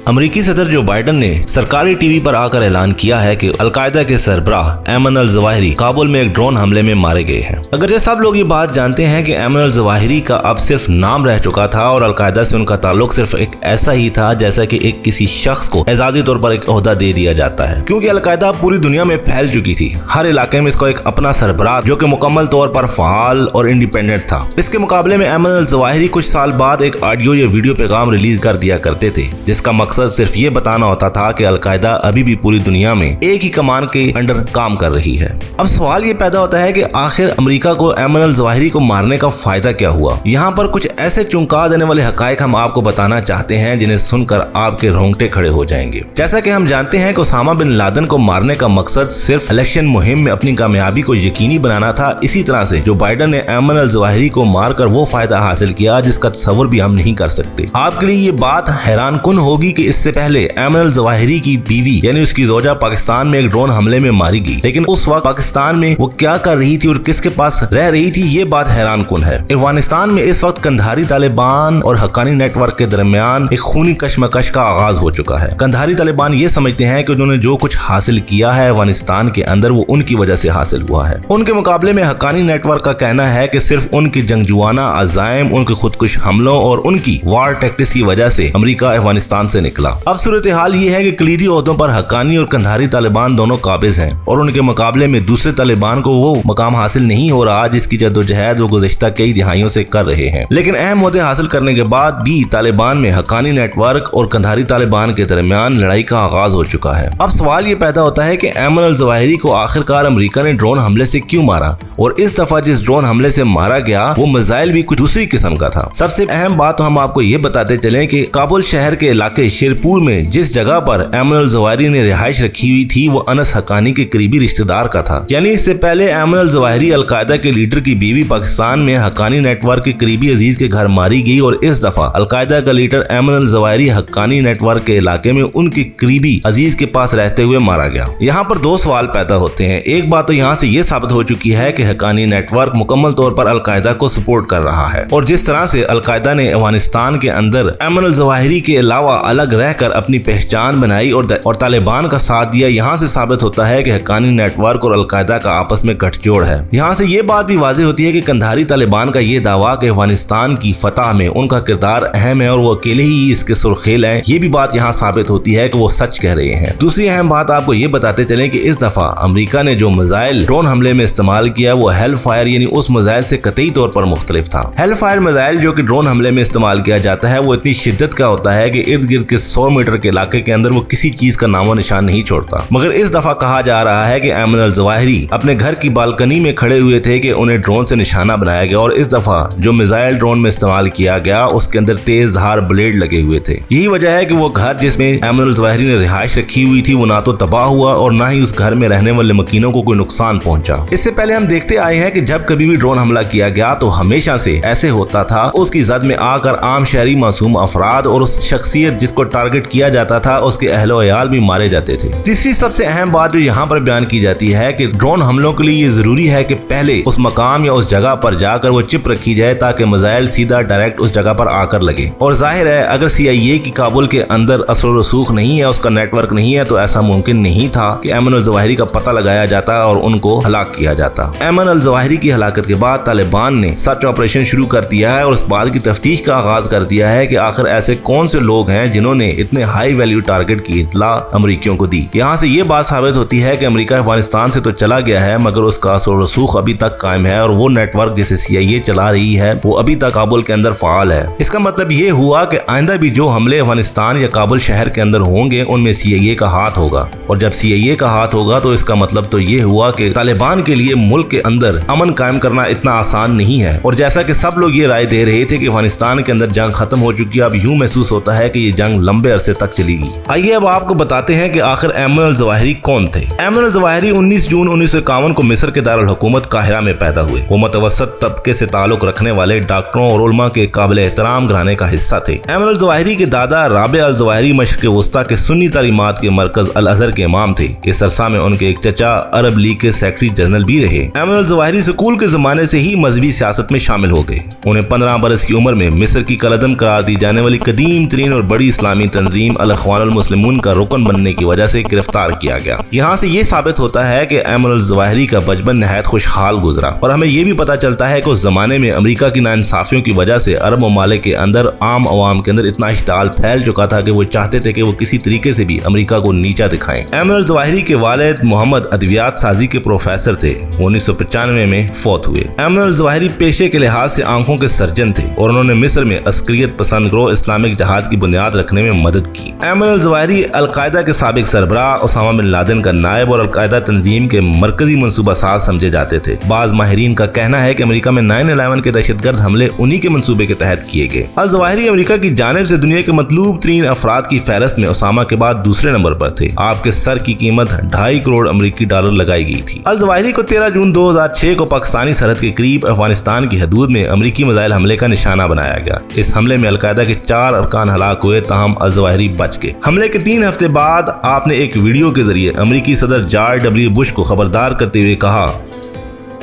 अमेरिकी सदर जो बाइडन ने सरकारी टीवी पर आकर ऐलान किया है कि अलकायदा के सरबराह ऐमन अल ज़वाहिरी काबुल में एक ड्रोन हमले में मारे गए हैं। अगरचे सब लोग ये बात जानते हैं कि ऐमन अल ज़वाहिरी का अब सिर्फ नाम रह चुका था और अलकायदा से उनका ताल्लुक सिर्फ एक ऐसा ही था जैसा कि एक किसी शख्स को एजाजी तौर पर एक ओहदा दे दिया जाता है, क्योंकि अलकायदा पूरी दुनिया में फैल चुकी थी। हर इलाके में इसका एक अपना सरबराह जो कि मुकम्मल तौर पर फ़आल और इंडिपेंडेंट था। इसके मुकाबले में ऐमन अल ज़वाहिरी कुछ साल बाद एक ऑडियो या वीडियो पैगाम रिलीज कर दिया करते थे, जिसका मकसद सिर्फ ये बताना होता था कि अलकायदा अभी भी पूरी दुनिया में एक ही कमान के अंडर काम कर रही है। अब सवाल ये पैदा होता है कि आखिर अमेरिका को ऐमन अल ज़वाहिरी को मारने का फायदा क्या हुआ। यहाँ पर कुछ ऐसे चौंका देने वाले हकायक हम आपको बताना चाहते हैं जिन्हें सुनकर आपके रोंगटे खड़े हो जाएंगे। जैसा कि हम जानते हैं कि ओसामा बिन लादेन को मारने का मकसद सिर्फ इलेक्शन मुहिम में अपनी कामयाबी को यकीनी बनाना था। इसी तरह से जो बाइडन ने ऐमन अल ज़वाहिरी को मारकर वो फायदा हासिल किया जिसका तस्वुर भी हम नहीं कर सकते। आपके लिए ये बात हैरान कुन होगी कि इससे पहले ऐमन अल ज़वाहिरी की बीवी यानी उसकी जोजा पाकिस्तान में एक ड्रोन हमले में मारी गई, लेकिन उस वक्त पाकिस्तान में वो क्या कर रही थी और किसके पास रह रही थी, ये बात हैरान कुन है। अफगानिस्तान में इस वक्त कंधारी तालिबान और हक्कानी नेटवर्क के दरमियान एक खूनी कशमकश का आगाज हो चुका है। कंधारी तालिबान ये समझते हैं कि उन्होंने जो कुछ हासिल किया है अफगानिस्तान के अंदर वो उनकी वजह से हासिल हुआ है। उनके मुकाबले में हक्कानी नेटवर्क का कहना है कि सिर्फ उनके जंगजुआना अज़ाइम, उनके खुदकुश हमलों और उनकी वार टैक्टिक्स की वजह से अमेरिका अफगानिस्तान से निकला। अब सूरत हाल ये है कि कलीदी ओहदों पर हक्कानी और कंधारी तालिबान दोनों काबिज हैं और उनके मुकाबले में दूसरे तालिबान को वो मकाम हासिल नहीं हो रहा जिसकी जद्दोजहद वो गुज़िश्ता कई दिहाइयों से कर रहे हैं। लेकिन अहम ओहदे हासिल करने के बाद भी तालिबान में हक्कानी नेटवर्क और कंधारी तालिबान के दरमियान लड़ाई का आगाज हो चुका है। अब सवाल ये पैदा होता है कि ऐमन अल ज़वाहिरी को आखिरकार अमेरिका ने ड्रोन हमले से क्यों मारा, और इस दफा जिस ड्रोन हमले से मारा गया वो मिसाइल भी कुछ दूसरी किस्म का था। सबसे अहम बात तो हम आपको ये बताते चलें कि काबुल शहर के इलाके शेरपुर में जिस जगह पर ऐमन अल ज़वाहिरी ने रिहाइश रखी हुई थी वो अनस हक्कानी के करीबी रिश्तेदार का था। यानी इससे पहले ऐमन अल ज़वाहिरी अलकायदा के लीडर की बीवी पाकिस्तान में हक्कानी नेटवर्क के करीबी अजीज के घर मारी गई और इस दफा अलकायदा का लीडर ऐमन अल ज़वाहिरी हक्कानी नेटवर्क के इलाके में उनके करीबी अजीज के पास रहते हुए मारा गया। यहाँ पर दो सवाल पैदा होते हैं। एक बात तो यहाँ से ये साबित हो चुकी है कि हक्कानी नेटवर्क मुकम्मल तौर पर अलकायदा को सपोर्ट कर रहा है और जिस तरह से अलकायदा ने अफगानिस्तान के अंदर ऐमन अल ज़वाहिरी के अलावा अलग रहकर अपनी पहचान बनाई और तालिबान का साथ दिया, यहाँ से साबित होता है कि हक्कानी नेटवर्क और अलकायदा का आपस में गठजोड़ है। यहाँ से ये बात भी वाज़ेह होती है कि कंधारी तालिबान का ये दावा कि अफगानिस्तान की फतह में उनका किरदार अहम है और वो अकेले ही इसके सुर्खेल हैं, ये भी बात यहाँ साबित होती है कि वो सच कह रहे हैं। दूसरी अहम बात आपको ये बताते चलें कि इस दफा अमेरिका ने जो मिसाइल ड्रोन हमले में इस्तेमाल किया वो हेल फायर यानी उस मिसाइल से कतई तौर पर मुख्तलिफ था। हेल फायर मिसाइल जो कि ड्रोन हमले में इस्तेमाल किया जाता है वो इतनी शिद्दत का होता है कि इर्द गिर्द के 100 मीटर के इलाके के अंदर वो किसी चीज का नामो निशान नहीं छोड़ता। मगर इस दफा कहा जा रहा है कि ऐमन अल ज़वाहिरी अपने घर की बालकनी में खड़े हुए थे कि उन्हें ड्रोन से निशाना बनाया गया और इस दफा जो मिसाइल ड्रोन में इस्तेमाल किया गया उसके अंदर तेज धार ब्लेड लगे हुए थे। यही वजह है कि वो घर जिसमें ऐमन अल ज़वाहिरी ने रिहाइश रखी हुई थी वो ना तो तबाह हुआ और ना ही उस घर में रहने वाले मकीनों को कोई नुकसान पहुंचा। इससे पहले हम देखते आए हैं कि जब कभी भी ड्रोन हमला किया गया तो हमेशा से ऐसे होता था उसकी जद में आकर आम शहरी मासूम अफराद और उस शख्सियत जिसको टारगेट किया जाता था उसके अहलो अयाल भी मारे जाते थे। तीसरी सबसे अहम बात जो यहाँ पर बयान की जाती है कि ड्रोन हमलों के लिए ये जरूरी है कि पहले उस मकाम या उस जगह पर जाकर वो चिप रखी जाए ताकि मिसाइल सीधा डायरेक्ट उस जगह पर आकर लगे। और जाहिर है अगर CIA की काबुल के अंदर असर रसूख नहीं है, उसका नेटवर्क नहीं है, तो ऐसा मुमकिन नहीं था कि ऐमन अल ज़वाहिरी का पता लगाया जाता और उनको हलाक किया जाता। ऐमन अल ज़वाहिरी की हलाकत के बाद तालिबान ने सर्च ऑपरेशन शुरू कर दिया है और उस बात की तफ्तीश का आगाज कर दिया है कि आखिर ऐसे कौन से लोग हैं जिन्होंने इतने हाई वैल्यू टारगेट की इत्तला अमरीकियों को दी। यहाँ से ये बात साबित होती है कि अमेरिका अफगानिस्तान से तो चला गया है मगर उसका असर रसूख अभी तक कायम है और वो नेटवर्क जिसे CIA चला रही है वो अभी तक काबुल के अंदर फाल है। इसका मतलब ये हुआ कि आइंदा भी जो हमले अफगानिस्तान या काबुल शहर के अंदर होंगे उनमें CIA का हाथ होगा और जब CIA का हाथ होगा तो इसका मतलब तो ये हुआ कि तालिबान के लिए मुल्क के अंदर अमन कायम करना इतना आसान नहीं है। और जैसा कि सब लोग ये राय दे रहे थे कि अफगानिस्तान के अंदर जंग खत्म हो चुकी है, अब यूं महसूस होता है कि ये जंग लंबे अरसे तक चलेगी। आइए अब आपको बताते हैं कि आखिर ऐमन अल ज़वाहिरी कौन थे। ऐमन अल ज़वाहिरी 19 जून 1951 को मिस्र के दारुल हुकूमत काहिरा में पैदा हुए। वो मुतवस्सत तबके से ताल्लुक रखने वाले डॉक्टरों और उलमा के काबिल एहतराम घराने का हिस्सा थे। ऐमन अल ज़वाहिरी के दादा राबिया अल ज़वाहिरी मशरिक़ वस्ता के सुन्नी तालीमात के मरकज अल अज़हर के इमाम थे। इस अरसा में उनके एक चचा अरब लीग के सेक्रेटरी जनरल भी रहे। ऐमन अल ज़वाहिरी स्कूल के जमाने से ही मजहबी सियासत में शामिल हो गए। उन्हें 15 बरस की उम्र में मिस्र की कलअदम करार दी जाने वाली कदीम तरीन और बड़ी इस्लामी اسلامی تنظیم الاخوان المسلمون کا رکن بننے کی وجہ سے گرفتار کیا گیا۔ یہاں سے یہ ثابت ہوتا ہے کہ ایمن الظواہری کا بچپن نہایت خوشحال گزرا، اور ہمیں یہ بھی پتہ چلتا ہے کہ اس زمانے میں امریکہ کی ناانصافیوں کی وجہ سے عرب ممالک کے اندر عام عوام کے اندر اتنا اشتعال پھیل چکا تھا کہ وہ چاہتے تھے کہ وہ کسی طریقے سے بھی امریکہ کو نیچا دکھائیں۔ ایمن الظواہری کے والد محمد ادویات سازی کے پروفیسر تھے، وہ 1995 میں فوت ہوئے۔ ایمن الظواہری پیشے کے لحاظ سے آنکھوں کے سرجن تھے اور انہوں نے مصر میں عسکریت پسند گروہ اسلامک جہاد کی بنیاد رکھنے میں مدد کی۔ ایمن الظواہری القاعدہ کے سابق سربراہ اسامہ بن لادن کا نائب اور القاعدہ تنظیم کے مرکزی منصوبہ ساز سمجھے جاتے تھے۔ بعض ماہرین کا کہنا ہے کہ امریکہ میں 9/11 کے دہشت گرد حملے انہی کے منصوبے کے تحت کیے گئے۔ الظواہری امریکہ کی جانب سے دنیا کے مطلوب ترین افراد کی فہرست میں اسامہ کے بعد دوسرے نمبر پر تھے۔ آپ کے سر کی قیمت 2.5 کروڑ امریکی ڈالر لگائی گئی تھی۔ الظواہری کو 13 جون 2006 کو پاکستانی سرحد کے قریب افغانستان کی حدود میں امریکی میزائل حملے کا نشانہ بنایا گیا۔ اس حملے میں القاعدہ کے 4 ارکان ہلاک ہوئے، تاہم الظواہری بچ گئے۔ حملے کے 3 ہفتے بعد آپ نے ایک ویڈیو کے ذریعے امریکی صدر جارج ڈبلیو بش کو خبردار کرتے ہوئے کہا،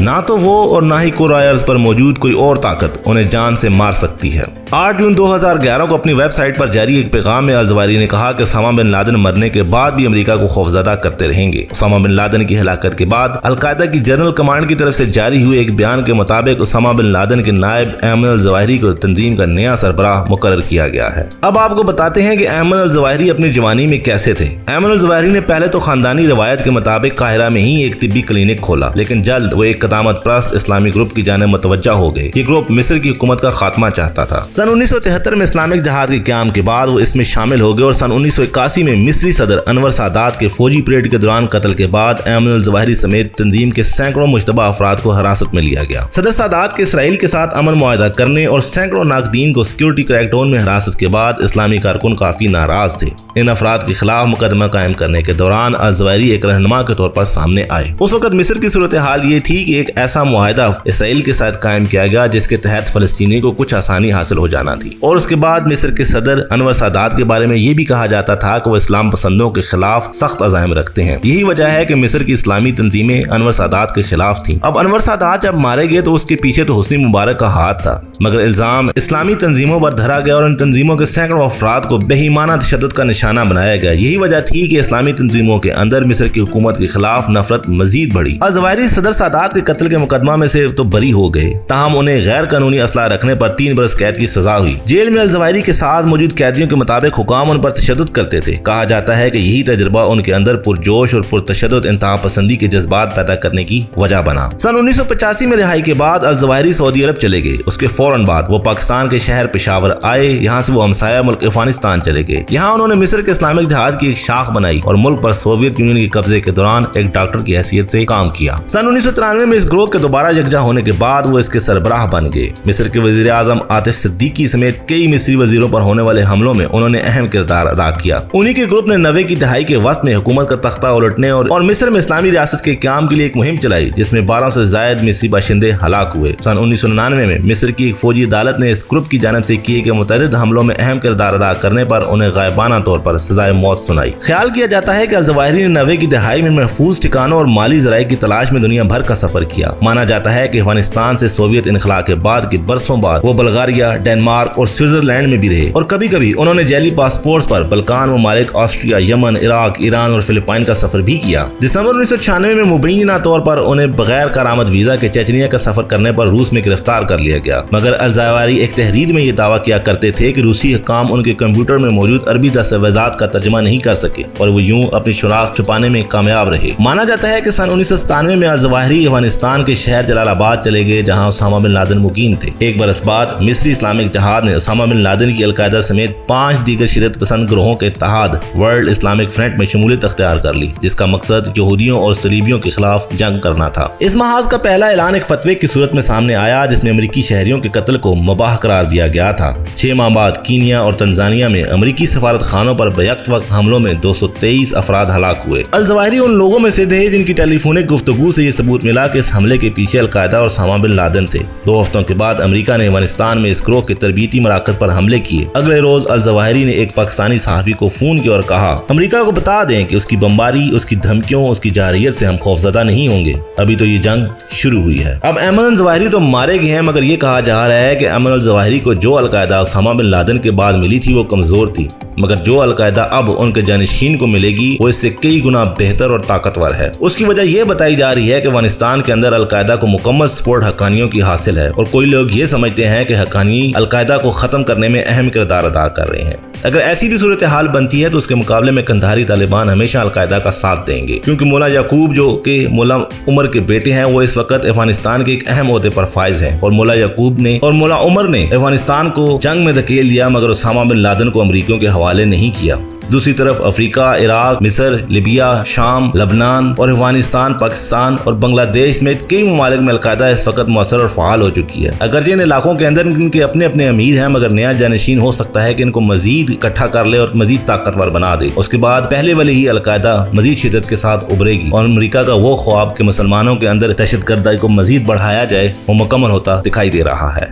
نہ تو وہ اور نہ ہی کورائرز پر موجود کوئی اور طاقت انہیں جان سے مار سکتی ہے۔ 8 جون 2011 کو اپنی ویب سائٹ پر جاری ایک پیغام میں الظواہری نے کہا کہ اسامہ بن لادن مرنے کے بعد بھی امریکہ کو خوفزدہ کرتے رہیں گے۔ اسامہ بن لادن کی ہلاکت کے بعد القاعدہ کی جنرل کمانڈ کی طرف سے جاری ہوئے ایک بیان کے مطابق اسامہ بن لادن کے نائب ایمن الظواہری کو تنظیم کا نیا سربراہ مقرر کیا گیا ہے۔ اب آپ کو بتاتے ہیں کہ ایمن الظواہری اپنی جوانی میں کیسے تھے۔ ایمن الظواہری نے پہلے تو خاندانی روایت کے مطابق قاہرہ میں ہی ایک طبی کلینک کھولا، لیکن جلد وہ ایک قدامت پرست اسلامی گروپ کی جانب متوجہ ہو گئے۔ یہ گروپ مصر کی حکومت کا خاتمہ چاہتا تھا۔ سن 1973 میں اسلامک جہاد کے قیام کے بعد وہ اس میں شامل ہو گئے اور سن 1981 میں مصری صدر انور سادات کے فوجی پریڈ کے دوران قتل کے بعد ایمن الظواہری سمیت تنظیم کے سینکڑوں مشتبہ افراد کو حراست میں لیا گیا۔ صدر سادات کے اسرائیل کے ساتھ امن معاہدہ کرنے اور سینکڑوں ناقدین کو سیکورٹی کریک ڈاؤن میں حراست کے بعد اسلامی کارکن کافی ناراض تھے۔ ان افراد کے خلاف مقدمہ قائم کرنے کے دوران الظواہری ایک رہنما کے طور پر سامنے آئے۔ اس وقت مصر کی صورتحال یہ تھی کہ ایک ایسا معاہدہ اسرائیل کے ساتھ قائم کیا گیا جس کے تحت فلسطینی کو کچھ آسانی حاصل ہو جانا تھی، اور اس کے بعد مصر کے صدر انور سادات کے بارے میں یہ بھی کہا جاتا تھا کہ وہ اسلام پسندوں کے خلاف سخت عزائم رکھتے ہیں۔ یہی وجہ ہے کہ مصر کی اسلامی تنظیمیں انور سادات کے خلاف تھیں۔ اب انور سادات جب مارے گئے تو اس کے پیچھے تو حسنی مبارک کا ہاتھ تھا، مگر الزام اسلامی تنظیموں پر دھرا گیا اور ان تنظیموں کے سینکڑوں افراد کو بے ایمانہ تشدد کا نشانہ بنایا گیا۔ یہی وجہ تھی کہ اسلامی تنظیموں کے اندر مصر کی حکومت کے خلاف نفرت مزید بڑھی۔ الظواہری صدر سادات کے قتل کے مقدمہ میں سے تو بری ہو گئے، تاہم انہیں غیر قانونی اسلحہ رکھنے پر 3 برس قید کی سزا ہوئی۔ جیل میں الظواہری کے ساتھ موجود قیدیوں کے مطابق حکام ان پر تشدد کرتے تھے۔ کہا جاتا ہے کہ یہی تجربہ ان کے اندر پرجوش اور پرتشدد انتہا پسندی کے جذبات پیدا کرنے کی وجہ بنا۔ سن 1985 میں رہائی کے بعد الظواہری سعودی عرب چلے گئے۔ اس کے فوراً بعد وہ پاکستان کے شہر پشاور آئے۔ یہاں سے وہ ہمسایہ ملک افغانستان چلے گئے۔ یہاں انہوں نے مصر کے اسلامک جہاد کی ایک شاخ بنائی اور ملک پر سوویت یونین کے قبضے کے دوران ایک ڈاکٹر کی حیثیت سے کام کیا۔ سن 1993 میں اس گروہ کے دوبارہ یکجا ہونے کے بعد وہ اس کے سربراہ بن گئے۔ مصر کے وزیر اعظم عاطف صدیقی سمیت کئی مصری وزیروں پر ہونے والے حملوں میں انہوں نے اہم کردار ادا کیا۔ انہی کے گروپ نے 90 کی دہائی کے وسط میں حکومت کا تختہ الٹنے اور مصر میں اسلامی ریاست کے قیام کے لیے ایک مہم چلائی، جس میں 1200 سے زائد مصری باشندے ہلاک ہوئے۔ سن 1999 میں مصر کی ایک فوجی عدالت نے اس گروپ کی جانب سے کیے گئے متعدد حملوں میں اہم کردار ادا کرنے پر انہیں غائبانہ طور پر سزائے موت سنائی۔ خیال کیا جاتا ہے کہ الظواہری نے 90 کی دہائی میں محفوظ ٹھکانوں اور مالی ذرائع کی تلاش میں دنیا بھر کا سفر کیا۔ مانا جاتا ہے کہ افغانستان سے سوویت انخلا کے بعد کے برسوں بعد وہ بلغاریہ، ڈنمارک اور سوئٹزرلینڈ میں بھی رہے، اور کبھی کبھی انہوں نے جعلی پاسپورٹس پر بلکان ممالک آسٹریا، یمن، عراق، ایران اور فلپائن کا سفر بھی کیا۔ دسمبر 1996 میں مبینہ طور پر انہیں بغیر کارآمد ویزا کے چچنیا کا سفر کرنے پر روس میں گرفتار کر لیا گیا، مگر الظواہری ایک تحریر میں یہ دعویٰ کیا کرتے تھے کہ روسی حکام ان کے کمپیوٹر میں موجود عربی دستاویزات کا ترجمہ نہیں کر سکے اور وہ یوں اپنی شناخت چھپانے میں کامیاب رہے۔ مانا جاتا ہے کہ سن 1997 میں الظواہری افغانستان کے شہر جلال آباد چلے گئے، جہاں اسامہ بن لادن مقیم تھے۔ ایک برس بعد مصری اسلامک جہاد نے اسامہ بن لادن کی القاعدہ سمیت 5 دیگر شدت پسند گروہوں کے اتحاد ورلڈ اسلامک فرنٹ میں شمولیت اختیار کر لی، جس کا مقصد یہودیوں اور صلیبیوں کے خلاف جنگ کرنا تھا۔ اس محاذ کا پہلا اعلان ایک فتوے کی صورت میں سامنے آیا، جس میں امریکی شہریوں کے قتل کو مباح قرار دیا گیا تھا۔ 6 ماہ بعد کینیا اور تنزانیہ میں امریکی سفارت خانوں پر بیک وقت حملوں میں 223 افراد ہلاک ہوئے۔ الظواہری ان لوگوں میں سے تھے جن کی ٹیلی فونک گفتگو سے یہ ثبوت ملا کہ इस हमले के पीछे अलकायदा और ओसामा बिन लादेन थे। 2 हफ्तों के बाद अमेरिका ने अफगानिस्तान में इस ग्रोह के तरबीती मराकज पर हमले किए। अगले रोज अल जवाहिरी ने एक पाकिस्तानी सहाफी को फोन किया और कहा, अमेरिका को बता दें कि उसकी बमबारी, उसकी धमकियों, उसकी जारहियत से हम खौफजदा नहीं होंगे। अभी तो ये जंग शुरू हुई है। अब अयमन अल जवाहिरी तो मारे गए हैं, मगर ये कहा जा रहा है कि अयमन अल जवाहिरी को जो अलकायदा ओसामा बिन लादेन के बाद मिली थी वो कमजोर थी, मगर जो अलकायदा अब उनके जानशीन को मिलेगी वो इससे कई गुना बेहतर और ताकतवर है। उसकी वजह यह बताई जा रही है कि अफगानिस्तान के अंदर अलकायदा को मुकम्मल सपोर्ट हक्कानियों की हासिल है और कोई लोग ये समझते हैं कि हक्कानी अलकायदा को खत्म करने में अहम किरदार अदा कर रहे हैं। अगर ऐसी भी सूरत हाल बनती है तो उसके मुकाबले में कंधारी तालिबान हमेशा अलकायदा का साथ देंगे, क्योंकि मौला याकूब जो कि मौला उमर के बेटे हैं वो इस वक्त अफगानिस्तान के एक अहम ओहदे पर फाइज हैं और मौला याकूब ने और मौला उमर ने अफगानिस्तान को जंग में धकेल दिया, मगर ओसामा बिन लादेन को अमरीकियों के हवाले नहीं किया। दूसरी तरफ अफ्रीका, इराक, मिस्र, लिबिया, शाम, लबनान और अफगानिस्तान, पाकिस्तान और बांग्लादेश समेत कई ममालिक में अलकायदा इस वक्त मौसर और फाल हो चुकी है। अगर इन इलाकों के अंदर इनके अपने अपने अमीर हैं, मगर नया जानशीन हो सकता है कि इनको मजीद इकट्ठा कर ले और मजीद ताकतवर बना दे। उसके बाद पहले वाली ही अलकायदा मजीद शिद्दत के साथ उभरेगी और अमरीका का वो ख्वाब कि मुसलमानों के अंदर दहशतगर्दी को मजीद बढ़ाया जाए वो मुकम्मल होता दिखाई दे रहा है।